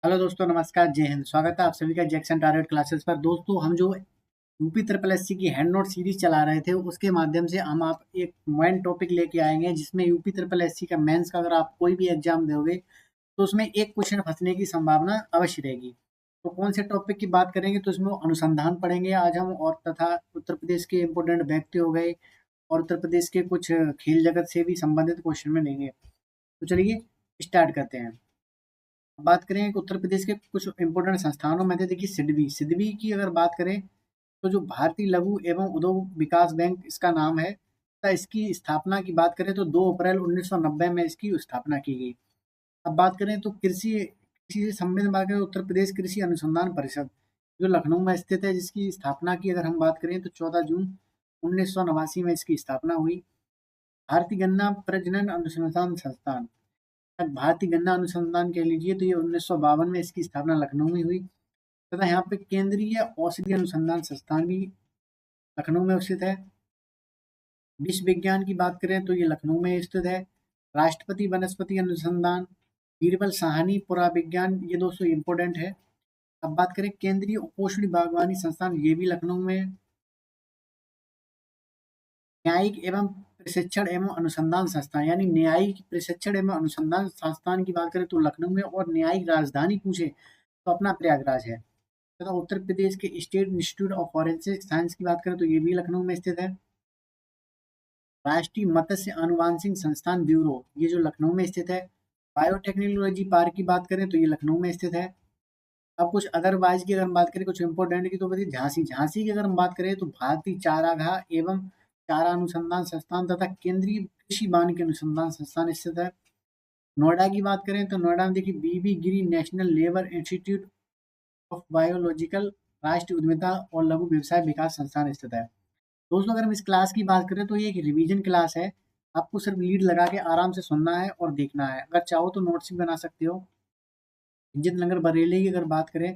Hello दोस्तों, नमस्कार, जय हिंद। स्वागत है आप सभी का जैक्सन टारगेट क्लासेस पर। दोस्तों, हम जो यूपी ट्रिपल एससी की हैंड नोट सीरीज चला रहे थे, उसके माध्यम से हम आप एक मेन टॉपिक लेके आएंगे, जिसमें यूपी ट्रिपल एससी का मेंस का अगर आप कोई भी एग्जाम दोगे तो उसमें एक क्वेश्चन फंसने की संभावना अवश्य रहेगी। तो कौन से टॉपिक की बात करेंगे, तो इसमें अनुसंधान पढ़ेंगे आज हम, और तथा उत्तर प्रदेश के इंपोर्टेंट व्यक्ति हो गए और उत्तर प्रदेश के कुछ खेल जगत से भी संबंधित क्वेश्चन में लेंगे। तो चलिए स्टार्ट करते हैं। बात करें कि उत्तर प्रदेश के कुछ इंपोर्टेंट संस्थानों में थे, देखिए सिडबी सिडबी की अगर बात करें तो जो भारतीय लघु एवं उद्योग विकास बैंक इसका नाम है, तथा इसकी स्थापना की बात करें तो 2 अप्रैल 1990 में इसकी स्थापना की गई। अब बात करें तो कृषि कृषि से संबंधित बात करें तो उत्तर प्रदेश कृषि अनुसंधान परिषद जो लखनऊ में स्थित है, जिसकी स्थापना की अगर हम बात करें तो 14 जून 1989 में इसकी स्थापना हुई। भारतीय गन्ना प्रजनन अनुसंधान संस्थान, भारतीय गन्ना अनुसंधान कह लीजिए, तो ये 1952 में इसकी स्थापना लखनऊ में हुई। तथा यहाँ पे केंद्रीय औषधि अनुसंधान संस्थान भी लखनऊ में स्थित है। विश्व विज्ञान की बात करें तो ये लखनऊ में स्थित है। राष्ट्रपति वनस्पति अनुसंधान, बीरबल साहनी पुरा विज्ञान, ये दोस्तों इंपोर्टेंट है। अब बात करें केंद्रीय उपोष्णी बागवानी संस्थान, ये भी लखनऊ में है। न्यायिक एवं प्रशिक्षण एवं अनुसंधान संस्थान, यानी न्यायिक प्रशिक्षण एवं अनुसंधान संस्थान की बात करें तो लखनऊ में, और न्यायिक राजधानी पूछे तो अपना प्रयागराज है। तथा उत्तर प्रदेश के state institute of forensic science की बात करें तो ये भी लखनऊ में स्थित है। राष्ट्रीय मत्स्य अनुवांशिक संस्थान ब्यूरो, ये जो लखनऊ में स्थित है। बायोटेक्नोलॉजी पार्क की बात करें तो ये लखनऊ में स्थित है। अब कुछ अदरवाइज की अगर हम बात करें, कुछ इंपोर्टेंट की, तो बताइए झांसी झांसी की अगर हम बात करें तो भारतीय चारागाह एवं चारा अनुसंधान संस्थान तथा केंद्रीय कृषि वानिकी अनुसंधान संस्थान स्थित है। नोएडा की बात करें तो नोएडा में देखिए V V Giri national labour institute of biological राष्ट्रीय उद्यमिता और लघु व्यवसाय विकास संस्थान स्थित है। दोस्तों, अगर हम इस क्लास की बात करें तो ये एक रिवीजन क्लास है। आपको सिर्फ लीड लगा के आराम से सुनना है और देखना है। अगर चाहो तो नोट्स भी बना सकते हो। इंजित नगर बरेली की अगर बात करें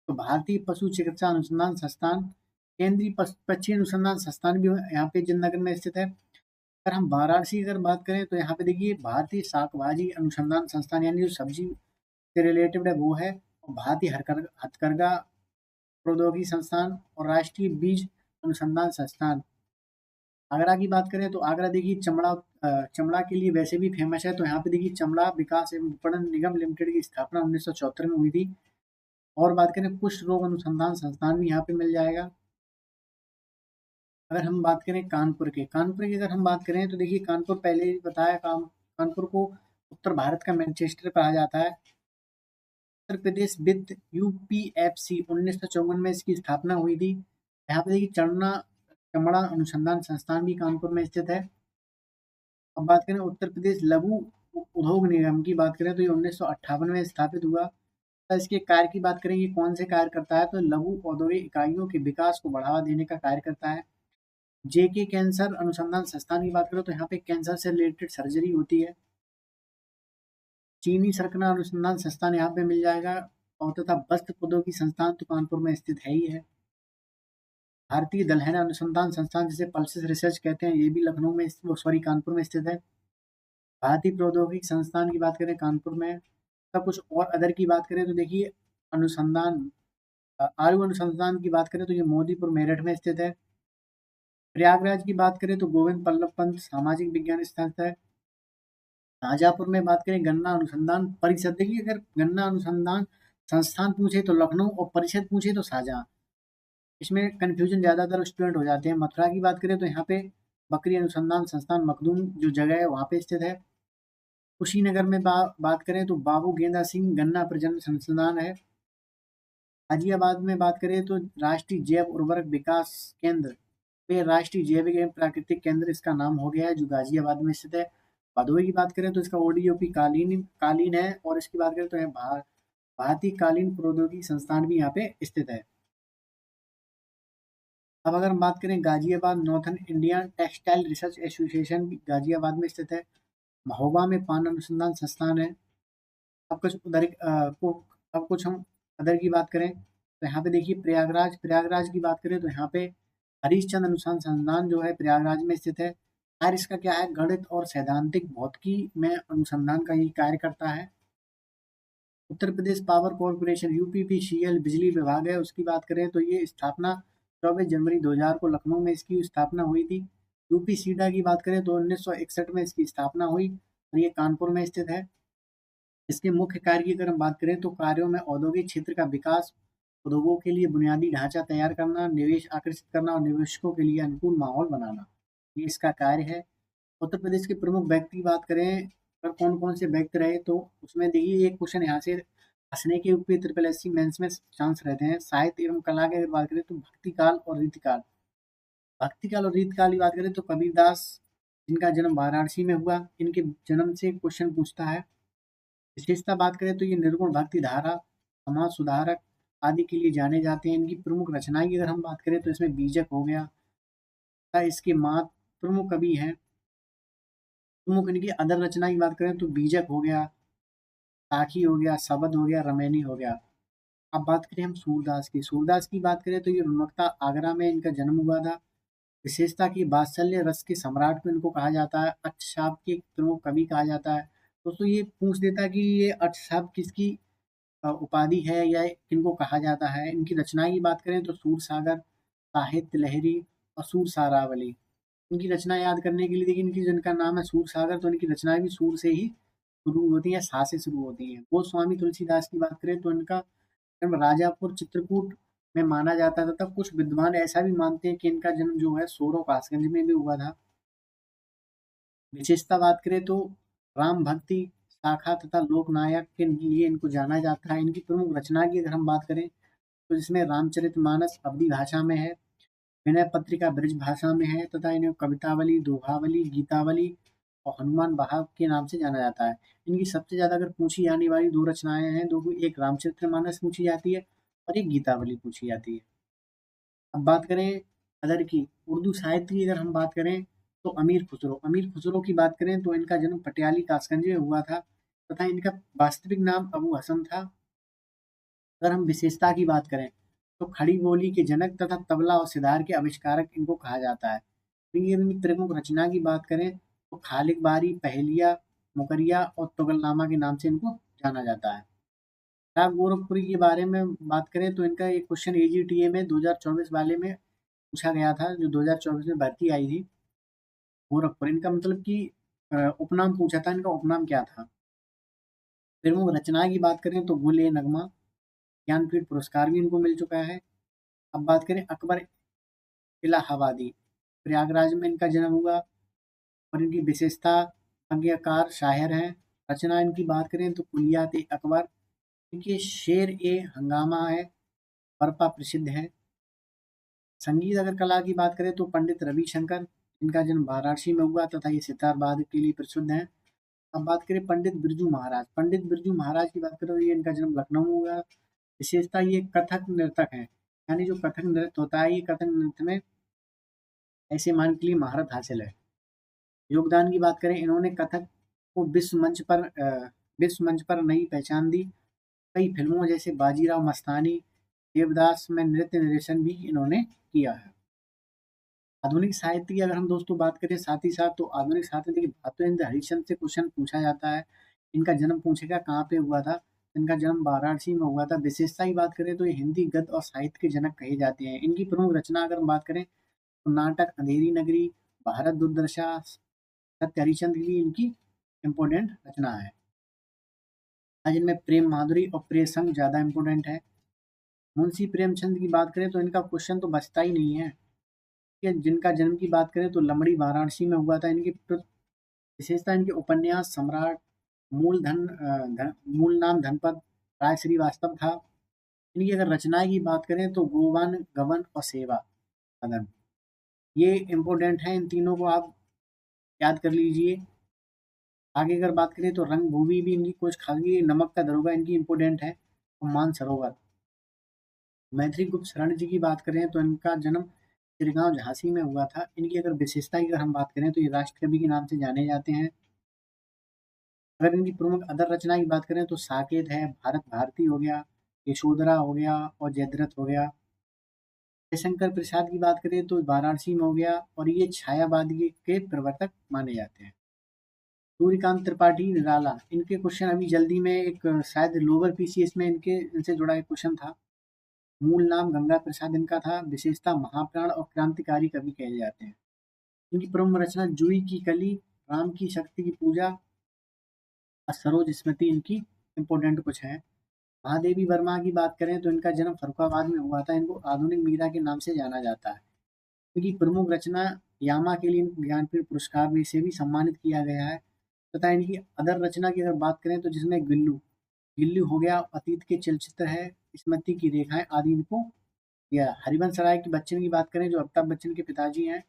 तो भारतीय पशु चिकित्सा अनुसंधान संस्थान, केंद्रीय पक्षी अनुसंधान संस्थान भी यहाँ पे जिंद नगर में स्थित है। अगर हम वाराणसी की अगर बात करें तो यहाँ पे देखिए भारतीय शाक भाजी अनुसंधान संस्थान, यानी जो सब्जी से रिलेटेड है वो है। और भारतीय हथकरघा प्रौद्योगिकी संस्थान और राष्ट्रीय बीज अनुसंधान संस्थान। आगरा की बात करें तो आगरा देखिए चमड़ा के लिए वैसे भी फेमस है। तो यहाँ पे देखिए चमड़ा विकास एवं विपणन निगम लिमिटेड की स्थापना 1974 में हुई थी। और बात करें कुष्ठ रोग अनुसंधान संस्थान भी यहाँ पे मिल जाएगा। अगर हम बात करें कानपुर की अगर हम बात करें तो देखिए कानपुर पहले ही बताया, कानपुर को उत्तर भारत का मैनचेस्टर कहा जाता है। उत्तर प्रदेश वित्त यूपीएफसी 1954 में इसकी स्थापना हुई थी। यहाँ पे देखिए चमड़ा अनुसंधान संस्थान भी कानपुर में स्थित है। अब बात करें उत्तर प्रदेश लघु उद्योग निगम की बात करें तो ये 1958 में स्थापित हुआ। तो इसके कार्य की बात करें, ये कौन से कार्य करता है, तो लघु औद्योगिक इकाइयों के विकास को बढ़ावा देने का कार्य करता है। जेके कैंसर अनुसंधान संस्थान की बात करें तो यहाँ पे कैंसर से रिलेटेड सर्जरी होती है। चीनी सरकना अनुसंधान संस्थान यहाँ पे मिल जाएगा। और तथा वस्त्र प्रौद्योगिकी संस्थान तो कानपुर में स्थित है ही है। भारतीय दलहन अनुसंधान संस्थान, जिसे पल्सिस रिसर्च कहते हैं, ये भी लखनऊ में सॉरी कानपुर में स्थित है। भारतीय प्रौद्योगिकी संस्थान की बात करें कानपुर में। तब कुछ और अदर की बात करें तो देखिए अनुसंधान आयु अनुसंधान की बात करें तो ये मोदीपुर मेरठ में स्थित है। प्रयागराज की बात करें तो गोविंद बल्लभ पंत सामाजिक विज्ञान संस्था है। शाहजहाँपुर में बात करें गन्ना अनुसंधान परिषद, देखिए अगर गन्ना अनुसंधान संस्थान पूछे तो लखनऊ और परिषद पूछे तो शाहजहाँ, इसमें कन्फ्यूजन ज्यादातर स्टूडेंट हो जाते हैं। मथुरा की बात करें तो यहाँ पे बकरी अनुसंधान संस्थान मखदूम जो जगह है वहाँ पे स्थित है। कुशीनगर में बात करें तो बाबू गेंदा सिंह गन्ना प्रजनन संस्थान है। गाजियाबाद में बात करें तो राष्ट्रीय जैव उर्वरक विकास केंद्र, ये राष्ट्रीय जैविक एवं प्राकृतिक केंद्र इसका नाम हो गया है, जो गाजियाबाद में स्थित है। भदोही की बात करें तो इसका ओडीओपी कालीन कालीन है। और इसकी बात करें तो यहाँ भारतीय कालीन प्रौद्योगिकी संस्थान भी यहाँ पे स्थित है। अब अगर हम बात करें Ghaziabad northern India textile research association भी गाजियाबाद में स्थित है। महोबा में पान अनुसंधान संस्थान है। अब कुछ उधर को अब कुछ हम अदर की बात करें तो यहाँ पे देखिए प्रयागराज की बात करें तो यहाँ पे हरिश्चंद्र अनुसंधान संस्थान जो है प्रयागराज में स्थित है। कार्य इसका क्या है, गणित और सैद्धांतिक भौतिकी में अनुसंधान का ये कार्य करता है। Uttar Pradesh power corporation UPPCL बिजली विभाग है, उसकी बात करें तो ये स्थापना 24 जनवरी 2000 को लखनऊ में इसकी स्थापना हुई थी। यूपीसीडा की बात करें तो 1961 में इसकी स्थापना हुई और ये कानपुर में स्थित है। इसके मुख्य कार्य की अगर हम बात करें तो कार्यों में औद्योगिक क्षेत्र का विकास, उद्योगों के लिए बुनियादी ढांचा तैयार करना, निवेश आकर्षित करना और निवेशकों के लिए अनुकूल माहौल बनाना, ये इसका कार्य है। उत्तर प्रदेश के प्रमुख व्यक्ति की बात करें अगर कौन कौन से व्यक्ति रहे तो उसमें देखिए एक क्वेश्चन यहाँ से हंसने के ऊपर ट्रिपल एस सी मेंस में चांस रहते हैं। साहित्य एवं कला की अगर बात करें तो भक्तिकाल और रीतिकाल, भक्तिकाल और रीतिकाल की बात करें तो कबीरदास जिनका जन्म वाराणसी में हुआ, इनके जन्म से क्वेश्चन पूछता है। विशेषता बात करें तो ये निर्गुण भक्ति धारा, समाज सुधारक आदि के लिए जाने जाते हैं। इनकी प्रमुख रचनाएं की अगर हम बात करें तो इसमें बीजक हो गया तथा इसके मात प्रमुख कवि हैं। प्रमुख इनकी अदर रचना की बात करें तो बीजक हो गया, साखी हो गया, शबद हो गया, रमैनी हो गया। अब बात करें हम सूरदास की, सूरदास की बात करें तो ये रुनकता आगरा में इनका जन्म हुआ था। विशेषता की वात्सल्य रस के सम्राट को इनको कहा जाता है, अर्थशास्त्र के प्रमुख कवि कहा जाता है। दोस्तों ये पूछ देता है कि ये अर्थशास्त्र किसकी उपाधि है या किनको कहा जाता है। इनकी रचनाएं की बात करें तो सूर सागर, साहित्य लहरी और सूर सारावली। इनकी रचना याद करने के लिए देखिए, इनकी जिनका नाम है सूर सागर तो इनकी रचनाएं भी सूर से ही शुरू होती हैं, सा से शुरू होती हैं। गोस्वामी तुलसीदास की बात करें तो इनका जन्म राजापुर चित्रकूट में माना जाता था, तब कुछ विद्वान ऐसा भी मानते हैं कि इनका जन्म जो है सोरो कासगंज में भी हुआ था। विशेषता बात करें तो राम भक्ति शाखा तथा लोकनायक के लिए इनको जाना जाता है। इनकी प्रमुख रचना की अगर हम बात करें तो इसमें रामचरितमानस अवधी भाषा में है, विनय पत्रिका ब्रज भाषा में है तथा इन्हें कवितावली, दोहावली, गीतावली और हनुमान बहाव के नाम से जाना जाता है। इनकी सबसे ज्यादा अगर पूछी जाने वाली दो रचनाएं हैं, दो, एक रामचरितमानस पूछी जाती है और एक गीतावली पूछी जाती है। अब बात करें अदर की, उर्दू साहित्य की अगर हम बात करें तो अमीर खुसरो की बात करें तो इनका जन्म पटियाली कासगंज में हुआ था तथा इनका वास्तविक नाम अबू हसन था। अगर हम विशेषता की बात करें तो खड़ी बोली के जनक तथा तबला और सितार के आविष्कारक इनको कहा जाता है। फिर ये इनकी प्रमुख रचना की बात करें तो खालिक बारी, पहेलिया, मुकरिया और तुगलनामा के नाम से इनको जाना जाता है। राग गोरखपुरी के बारे में बात करें तो इनका एक क्वेश्चन एजीटीए में 2024 वाले में पूछा गया था, जो 2024 में भर्ती आई थी। गोरखपुर इनका मतलब कि उपनाम पूछा था, इनका उपनाम क्या था। प्रमुख रचना की बात करें तो गुल ए नगमा, ज्ञानपीठ पुरस्कार भी इनको मिल चुका है। अब बात करें अकबर इलाहाबादी, प्रयागराज में इनका जन्म हुआ और इनकी विशेषता आज्ञाकार शायर हैं। रचना इनकी बात करें तो कुलियात ए अकबर, इनके शेर ए हंगामा है, बरपा प्रसिद्ध है। संगीत अगर कला की बात करें तो पंडित रविशंकर, इनका जन्म वाराणसी में हुआ तथा ये सितार वादक के लिए प्रसिद्ध हैं। अब बात करें पंडित बिरजू महाराज की बात करें तो ये इनका जन्म लखनऊ में हुआ। विशेषता ये कथक नर्तक हैं, यानी जो कथक नृत्य होता है, ये कथक नृत्य में ऐसे मान के लिए महारत हासिल है। योगदान की बात करें, इन्होंने कथक को विश्व मंच पर नई पहचान दी। कई फिल्मों जैसे बाजीराव मस्तानी, देवदास में नृत्य निर्देशन भी इन्होंने किया है। आधुनिक साहित्य की अगर हम दोस्तों बात करें साथ ही साथ तो आधुनिक साहित्य देखिए भातुएंद्र हरिश्चंद्र से क्वेश्चन पूछा जाता है। इनका जन्म पूछेगा कहाँ पे हुआ था, इनका जन्म वाराणसी में हुआ था। विशेषता की बात करें तो ये हिंदी गद्य और साहित्य के जनक कहे जाते हैं। इनकी प्रमुख रचना अगर हम बात करें तो नाटक अंधेरी नगरी, भारत दुर्दशा, सत्य हरिश्चंद्र की इनकी इम्पोर्टेंट रचना है। आज इनमें प्रेम माधुरी और प्रेम ज्यादा इम्पोर्टेंट है। मुंशी प्रेमचंद की बात करें तो इनका क्वेश्चन तो बचता ही नहीं है। कि जिनका जन्म की बात करें तो लमड़ी वाराणसी में हुआ था। इनकी विशेषता इनके उपन्यास सम्राट, मूल नाम धनपत राय श्रीवास्तव था। इनकी अगर रचनाएं की बात करें तो गोवन, गबन और सेवा सदन, ये इम्पोर्टेंट है। इन तीनों को आप याद कर लीजिए। आगे अगर बात करें तो रंगभूमि भी इनकी कुछ खाली, नमक का दरोगा इनकी इम्पोर्टेंट है और मानसरोवर। मैथिली गुप्त शरण जी की बात करें तो इनका जन्म चिरगांव झांसी में हुआ था। इनकी अगर विशेषता की अगर हम बात करें तो ये राष्ट्र कवि के नाम से जाने जाते हैं। अगर इनकी प्रमुख अदर रचना की बात करें तो साकेत है, भारत भारती हो गया, यशोधरा हो गया और जयद्रथ हो गया। जयशंकर प्रसाद की बात करें तो वाराणसी में हो गया और ये छायावाद के प्रवर्तक माने जाते हैं। सूर्यकांत त्रिपाठी निराला, इनके क्वेश्चन अभी जल्दी में एक शायद लोअर पीसीएस में इनसे जुड़ा एक क्वेश्चन था। मूल नाम गंगा प्रसाद इनका था। विशेषता महाप्राण और क्रांतिकारी कवि कहे जाते हैं। इनकी प्रमुख रचना जूही की कली, राम की शक्ति की पूजा और सरोज स्मृति इनकी इम्पोर्टेंट कुछ है। महादेवी वर्मा की बात करें तो इनका जन्म फर्रुखाबाद में हुआ था। इनको आधुनिक मीरा के नाम से जाना जाता है। इनकी प्रमुख रचना यामा के लिए इनको ज्ञानपीठ पुरस्कार भी से भी सम्मानित किया गया है। तथा इनकी अदर रचना की अगर बात करें तो जिसमें गिल्लू गिल्लू हो गया, अतीत के चलचित्र है, स्मृति की रेखाएं आदि इनको दिया। हरिवंश राय की बच्चन की बात करें जो अमिताभ बच्चन के पिताजी हैं,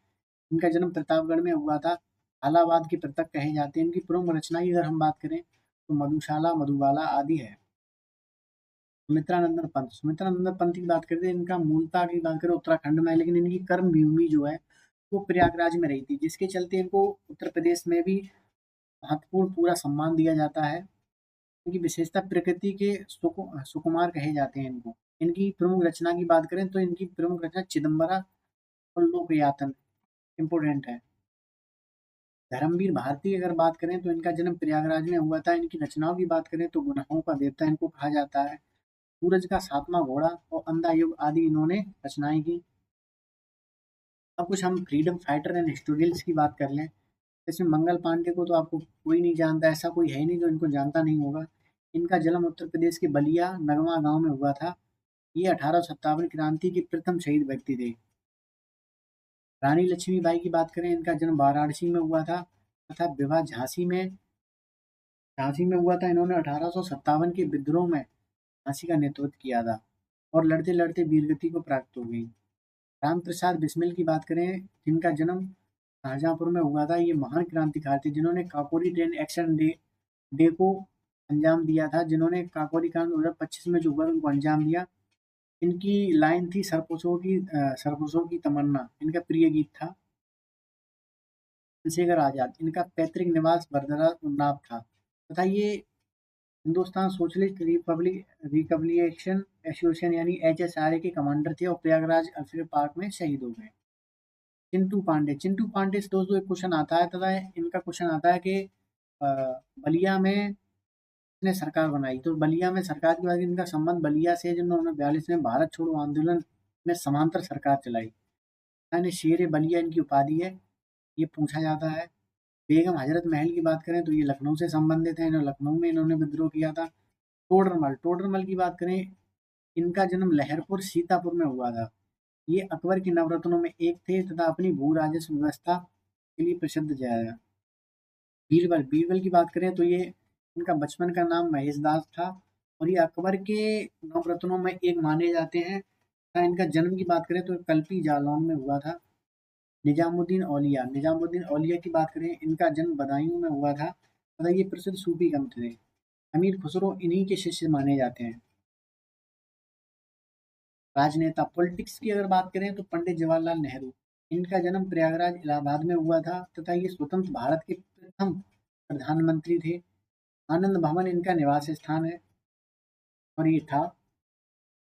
इनका जन्म प्रतापगढ़ में हुआ था। इलाहाबाद के पृथक कहे जाते हैं। इनकी प्रमुख रचना की अगर हम बात करें तो मधुशाला, मधुबाला आदि है। सुमित्रा नंदन पंत की बात करते हैं, इनका मूलता की बात करें उत्तराखंड में है, लेकिन इनकी कर्म भूमि जो है वो प्रयागराज में रही थी, जिसके चलते इनको उत्तर प्रदेश में भी महत्वपूर्ण पूरा सम्मान दिया जाता है। इनकी विशेषता प्रकृति के सुकुमार कहे जाते हैं इनको। इनकी प्रमुख रचना की बात करें तो इनकी प्रमुख रचना चिदम्बरा और लोकयातन इम्पोर्टेंट है। धर्मवीर भारती की अगर बात करें तो इनका जन्म प्रयागराज में हुआ था। इनकी रचनाओं की बात करें तो गुनाहों का देवता इनको कहा जाता है। सूरज का सातवां घोड़ा और अंधा युग आदि इन्होंने रचनाएं की। अब कुछ हम फ्रीडम फाइटर एंड स्टूडेंट्स की बात कर लें। इसमें मंगल पांडे को तो आपको कोई नहीं जानता, ऐसा कोई है ही नहीं जो इनको जानता नहीं होगा। इनका जन्म उत्तर प्रदेश के बलिया नगमा गांव में हुआ था। ये 1857 क्रांति के प्रथम शहीद व्यक्ति थे। रानी लक्ष्मीबाई की बात करें, इनका जन्म वाराणसी में हुआ था तथा विवाह झांसी में हुआ था। इन्होंने 1857 के विद्रोह में झांसी का नेतृत्व किया था और लड़ते लड़ते वीरगति को प्राप्त हो गई। राम प्रसाद बिस्मिल की बात करें, जिनका जन्म शाहजहांपुर में हुआ था। ये महान क्रांतिकारी थे जिन्होंने काकोरी ट्रेन एक्शन डे को अंजाम दिया था, जिन्होंने काकोरी कांड 2025 में जो हुआ उनको अंजाम दिया। इनकी लाइन थी सरपसों की तमन्ना, इनका प्रिय गीत था। चंद्रशेखर आजाद, इनका पैतृक निवास बरदरा उन्नाव था तथा ये हिंदुस्तान सोशलिस्ट रिपब्लिकेशन एसोसिएशन यानी HSRA के कमांडर थे और प्रयागराज अल्फ्रेड पार्क में शहीद हो गए। चिंटू पांडे से दोस्तों एक क्वेश्चन आता है तथा इनका क्वेश्चन आता है कि अ, बलिया में ने सरकार बनाई, तो बलिया में सरकार के बाद इनका संबंध बलिया से, जिन्होंने 42 में भारत छोड़ो आंदोलन में समांतर सरकार चलाई। यानी शेर बलिया इनकी उपाधि है, ये पूछा जाता है। बेगम हजरत महल की बात करें तो ये लखनऊ से संबंधित है। इन्होंने लखनऊ में इन्होंने विद्रोह किया था। टोडरमल की बात करें, इनका जन्म लहरपुर सीतापुर में हुआ था। ये अकबर के नवरत्नों में एक थे तथा अपनी भू राजस्व व्यवस्था के लिए प्रसिद्ध जाया। बीरबल की बात करें तो ये इनका बचपन का नाम महेश दास था और ये अकबर के नवरत्नों में एक माने जाते हैं। तथा इनका जन्म की बात करें तो कल्पी जालौन में हुआ था। निजामुद्दीन औलिया की बात करें, इनका जन्म बदायूं में हुआ था तथा ये प्रसिद्ध सूफी संत थे। अमीर खुसरो इन्हीं के शिष्य माने जाते हैं। राजनेता पॉलिटिक्स की अगर बात करें तो पंडित जवाहरलाल नेहरू, इनका जन्म प्रयागराज इलाहाबाद में हुआ था तथा ये स्वतंत्र भारत के प्रथम प्रधानमंत्री थे। आनंद भवन इनका निवास स्थान है और ये था।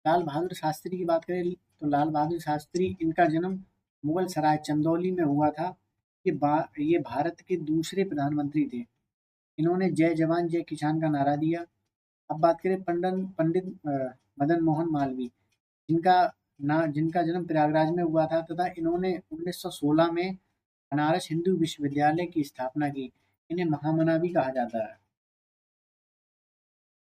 लाल बहादुर शास्त्री की बात करें तो लाल बहादुर शास्त्री, इनका जन्म मुगल सराय चंदौली में हुआ था। ये भारत के दूसरे प्रधानमंत्री थे। इन्होंने जय जवान जय किसान का नारा दिया। अब बात करें पंडित मदन मोहन मालवीय, जिनका जन्म प्रयागराज में हुआ था तथा इन्होंने 1916 में बनारस हिंदू विश्वविद्यालय की स्थापना की। इन्हें महामना भी कहा जाता है।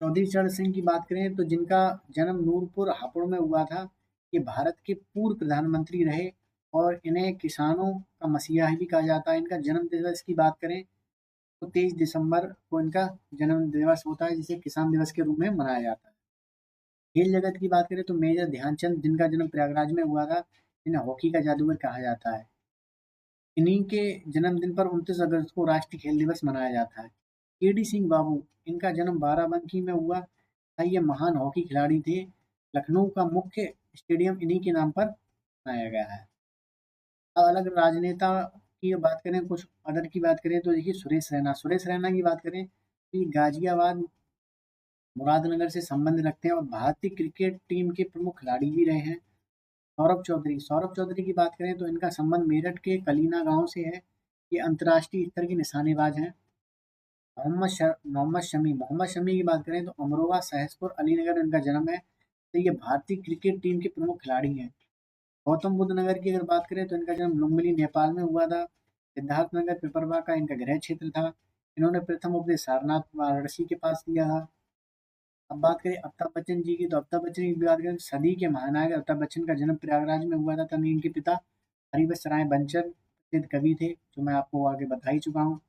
चौधरी चरण सिंह की बात करें तो जिनका जन्म नूरपुर हापुड़ में हुआ था। ये भारत के पूर्व प्रधानमंत्री रहे और इन्हें किसानों का मसीहा भी कहा जाता है। इनका जन्म दिवस की बात करें तो 23 दिसंबर को इनका जन्म दिवस होता है, जिसे किसान दिवस के रूप में मनाया जाता है। खेल जगत की बात करें तो मेजर ध्यानचंद, जिनका जन्म प्रयागराज में हुआ था, इन्हें हॉकी का जादूगर कहा जाता है। इन्हीं के जन्मदिन पर 29 अगस्त को राष्ट्रीय खेल दिवस मनाया जाता है। केडी सिंह बाबू, इनका जन्म बाराबंकी में हुआ था। ये महान हॉकी खिलाड़ी थे। लखनऊ का मुख्य स्टेडियम इन्हीं के नाम पर बनाया गया है। अब अलग राजनेता की बात करें, कुछ अदर की बात करें तो देखिए सुरेश रैना की बात करें तो ये गाजियाबाद मुरादनगर से संबंध रखते हैं और भारतीय क्रिकेट टीम के प्रमुख खिलाड़ी भी रहे हैं। सौरभ चौधरी की बात करें तो इनका संबंध मेरठ के कलीना गांव से है। ये अंतर्राष्ट्रीय स्तर के निशानेबाज हैं। मोहम्मद शमी की बात करें तो अमरोहा, सहसपुर, अलीनगर इनका जन्म है। तो ये भारतीय क्रिकेट टीम के प्रमुख खिलाड़ी हैं। गौतम बुद्ध नगर की अगर बात करें तो इनका जन्म लुम्बिनी, नेपाल में हुआ था। सिद्धार्थ नगर पिपरवा का इनका गृह क्षेत्र था। इन्होंने प्रथम उपदेश सारनाथ वाराणसी के पास दिया था। अब बात करें अमिताभ बच्चन जी की, तो अमिताभ बच्चन की बात करें तो सदी के महानायक अमिताभ बच्चन का जन्म प्रयागराज में हुआ था। तभी इनके पिता हरिवंश राय बच्चन प्रसिद्ध कवि थे, जो मैं आपको आगे बता ही चुका हूँ।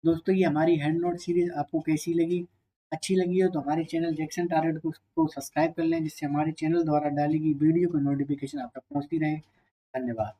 दोस्तों ये हमारी हैंड नोट सीरीज आपको कैसी लगी? अच्छी लगी हो तो हमारे चैनल जैक्सन टारगेट को सब्सक्राइब कर लें, जिससे हमारे चैनल द्वारा डाली गई वीडियो की नोटिफिकेशन आप तक पहुंचती रहे। धन्यवाद।